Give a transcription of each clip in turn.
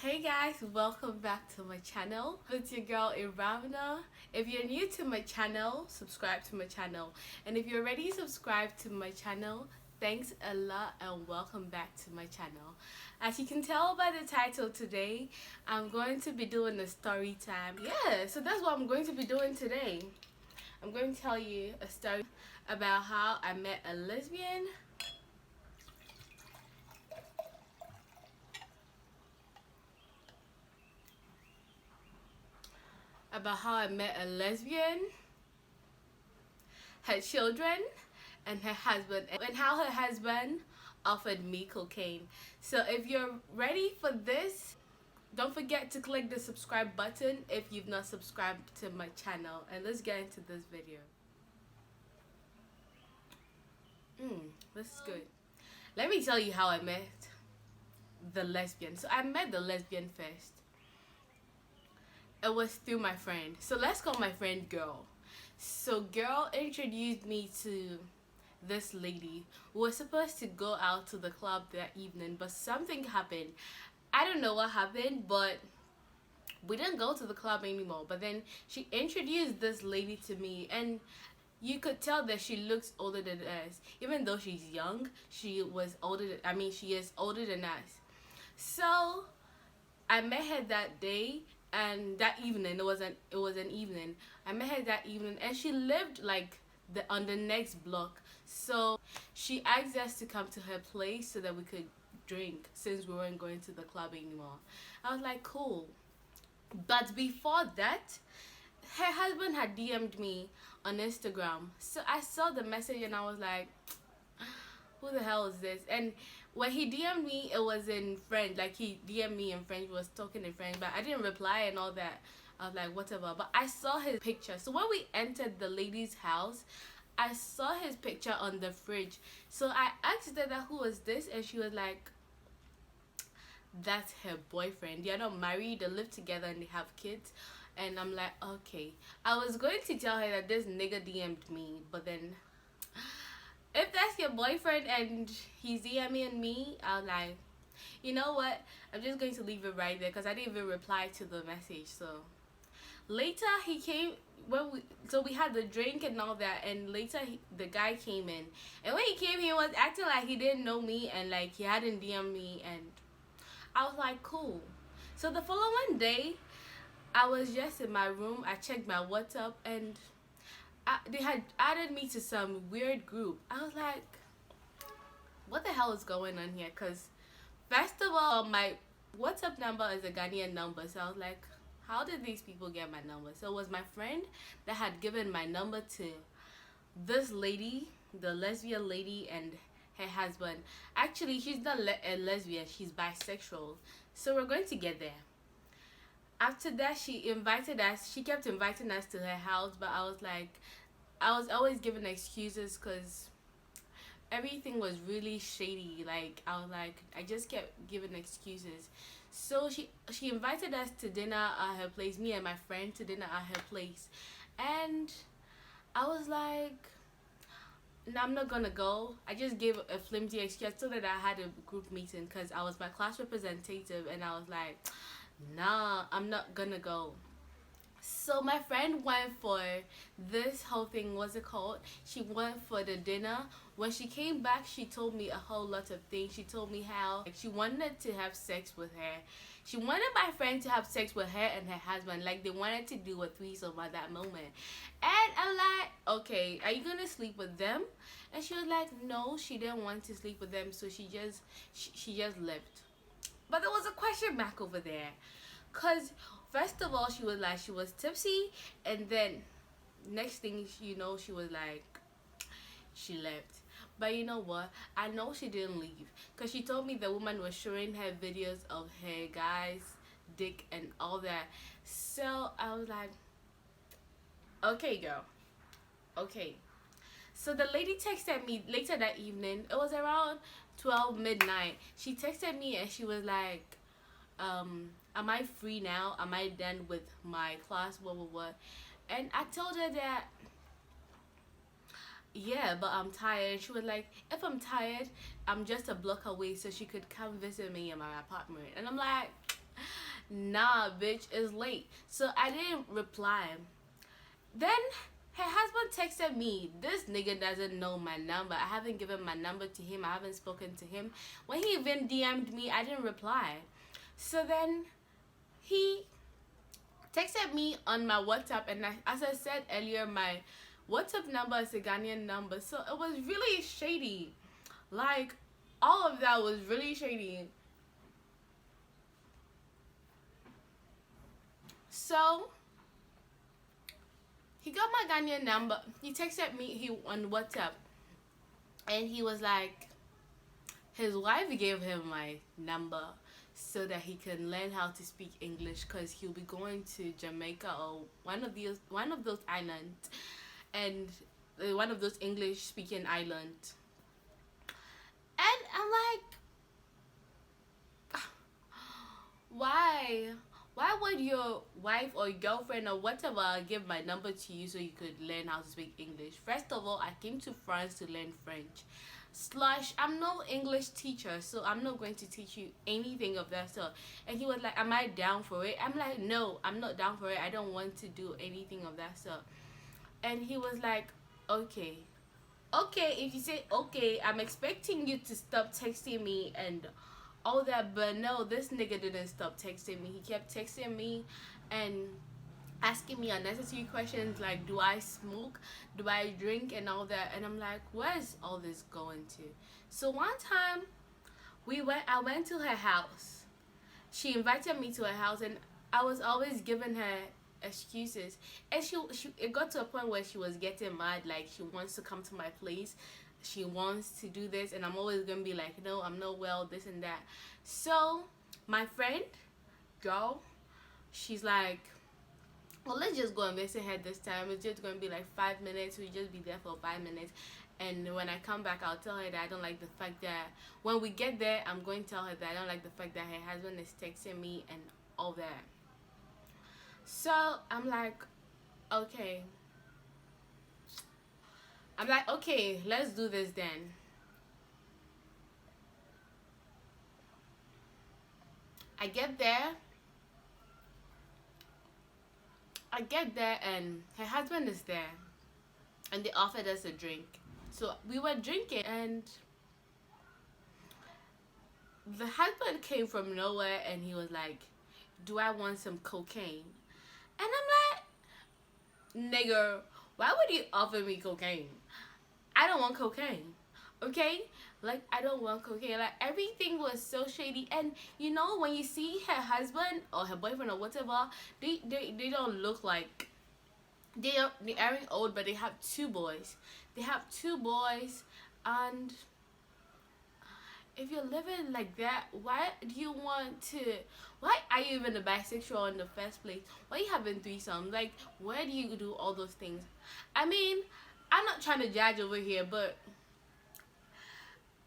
Hey guys, welcome back to my channel. It's your girl Iravna. If you're new to my channel, subscribe to my channel. And if you're already subscribed to my channel, thanks a lot and welcome back to my channel. As you can tell by the title today, I'm going to be doing a story time. Yeah, so that's what I'm going to be doing today. I'm going to tell you a story about how I met a lesbian. About how I met a lesbian, her children, and her husband, and how her husband offered me cocaine. So if you're ready for this, don't forget to click the subscribe button if you've not subscribed to my channel, and let's get into this video. This is good. Let me tell you how I met the lesbian. So I met the lesbian first. It was through my friend. So let's call my friend Girl. So Girl introduced me to this lady. We were supposed to go out to the club that evening, but something happened. I don't know what happened, but we didn't go to the club anymore. But then she introduced this lady to me, and you could tell that she looks older than us. Even though she's young, she is older than us. So I met her that day, and that evening, it was an evening. I met her that evening, and she lived like on the next block. So she asked us to come to her place so that we could drink, since we weren't going to the club anymore. I was like, cool. But before that, her husband had DM'd me on Instagram. So I saw the message and I was like, who the hell is this? And when he DM'd me, it was in French. Like, he DM'd me in French, was talking in French, but I didn't reply and all that. I was like, whatever. But I saw his picture. So when we entered the lady's house, I saw his picture on the fridge. So I asked her that, who was this? And she was like, that's her boyfriend. They're not married, they live together and they have kids. And I'm like, okay. I was going to tell her that this nigga DM'd me, but then if that's your boyfriend and he's DMing me, I was like, you know what? I'm just going to leave it right there, because I didn't even reply to the message. So later he came, so we had the drink and all that, and later the guy came in, and when he came, he was acting like he didn't know me and like he hadn't DM'd me, and I was like, cool. So the following day, I was just in my room. I checked my WhatsApp, and they had added me to some weird group. I was like, what the hell is going on here? Because first of all, my WhatsApp number is a Ghanaian number. So I was like, how did these people get my number? So it was my friend that had given my number to this lady, the lesbian lady, and her husband. Actually, she's not a lesbian. She's bisexual. So we're going to get there. After that, she invited us. She kept inviting us to her house, but I was always giving excuses because everything was really shady. Like, I just kept giving excuses. So she invited us to dinner at her place, me and my friend to dinner at her place. And I was like, no, I'm not gonna go. I just gave a flimsy excuse so that I had a group meeting because I was my class representative, and I was like, nah, I'm not gonna go. So my friend went for this whole thing, what's it called? She went for the dinner. When she came back, she told me a whole lot of things. She told me how she wanted to have sex with her. She wanted my friend to have sex with her and her husband. Like, they wanted to do a threesome at that moment. And I'm like, okay, are you gonna sleep with them? And she was like, no, she didn't want to sleep with them, so she just left. But there was a question mark over there, because first of all, she was tipsy, and then next thing you know, she was like, she left. But you know what? I know she didn't leave, because she told me the woman was showing her videos of her guy's dick and all that. So I was like, okay, girl, okay. So the lady texted me later that evening. It was around 12 midnight. She texted me and she was like, am I free now? Am I done with my class? What? And I told her that, yeah, but I'm tired. She was like, if I'm tired, I'm just a block away, so she could come visit me in my apartment. And I'm like, nah, bitch, it's late. So I didn't reply. Then her husband texted me. This nigga doesn't know my number. I haven't given my number to him. I haven't spoken to him. When he even DM'd me, I didn't reply. So then he texted me on my WhatsApp, and as I said earlier, my WhatsApp number is a Ghanaian number. So it was really shady. Like, all of that was really shady. So he got my Ghanaian number. He texted me on WhatsApp, and he was like, his wife gave him my number so that he can learn how to speak English, because he'll be going to Jamaica or one of those islands, and one of those English speaking islands. And I'm like, why? Why would your wife or girlfriend or whatever give my number to you so you could learn how to speak English? First of all, I came to France to learn French. Slash, I'm no English teacher, so I'm not going to teach you anything of that sort. And he was like, am I down for it? I'm like, no, I'm not down for it. I don't want to do anything of that sort. And he was like, okay, if you say okay, I'm expecting you to stop texting me and all that. But no, this nigga didn't stop texting me. He kept texting me and asking me unnecessary questions like, do I smoke, do I drink, and all that. And I'm like, where's all this going to? So one time I went to her house. She invited me to her house, and I was always giving her excuses, and she it got to a point where she was getting mad. Like, she wants to come to my place, she wants to do this, and I'm always gonna be like, no, I'm not well, this and that. So my friend girl, she's like, well, let's just go and visit her this time. It's just gonna be like 5 minutes. We just be there for 5 minutes, and when I come back, I'll tell her that I don't like the fact that when we get there, I'm going to tell her that I don't like the fact that her husband is texting me and all that. So I'm like, okay, let's do this then. I get there and her husband is there, and they offered us a drink. So we were drinking, and the husband came from nowhere, and he was like, do I want some cocaine? And I'm like, nigga, why would you offer me cocaine? I don't want cocaine, okay? Like, I don't want cocaine. Like, everything was so shady. And you know, when you see her husband or her boyfriend or whatever, they don't look like they aren't old, but they have two boys. And if you're living like that, why are you even a bisexual in the first place? Why are you having threesomes? Like, where do you do all those things? I mean, I'm not trying to judge over here, but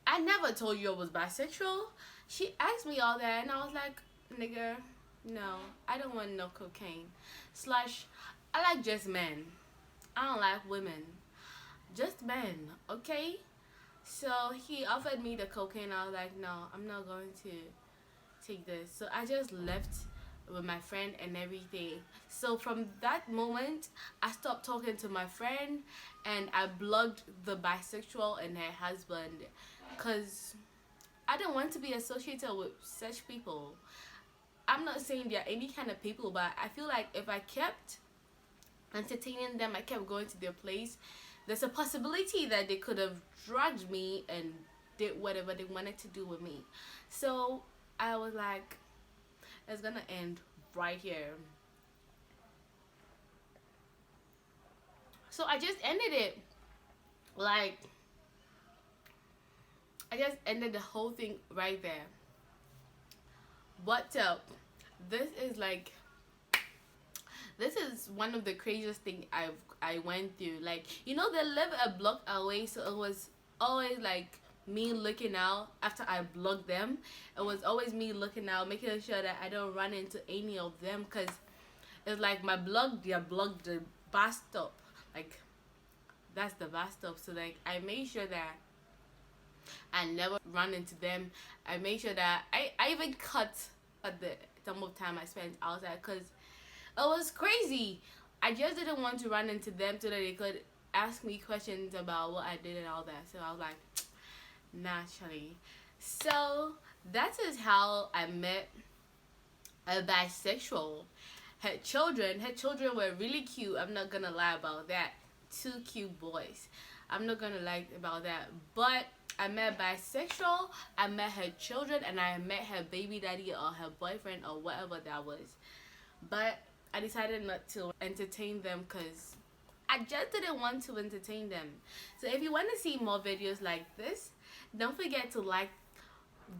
I never told you I was bisexual. She asked me all that, and I was like, nigga, no, I don't want no cocaine. Slash, I like just men. I don't like women. Just men, okay? So he offered me the cocaine. I was like, no, I'm not going to take this. So I just left with my friend and everything. So from that moment, I stopped talking to my friend, and I blocked the bisexual and her husband, because I don't want to be associated with such people. I'm not saying they're any kind of people, but I feel like if I kept entertaining them, I kept going to their place, there's a possibility that they could have drugged me and did whatever they wanted to do with me. So I was like, it's gonna end right here. So I just ended it. Like, I just ended the whole thing right there. What's up? This is one of the craziest things I went through. Like, you know, they live a block away, so it was always like me looking out after I blocked them. It was always me looking out, making sure that I don't run into any of them, because it's like my block, they blocked the bus stop. Like, that's the bus stop. So like, I made sure that I never run into them. I made sure that I even cut at the some of time I spent outside because it was crazy. I just didn't want to run into them so that they could ask me questions about what I did and all that. So I was like, naturally. So that is how I met a bisexual. Her children were really cute. I'm not gonna lie about that. 2 cute boys. I'm not gonna lie about that. But I met bisexual, I met her children, and I met her baby daddy or her boyfriend or whatever that was. But I decided not to entertain them because I just didn't want to entertain them. So if you want to see more videos like this, don't forget to like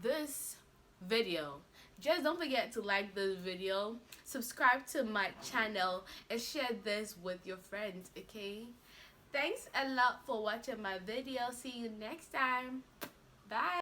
this video. Just don't forget to like this video, subscribe to my channel, and share this with your friends, okay? Thanks a lot for watching my video. See you next time. Bye.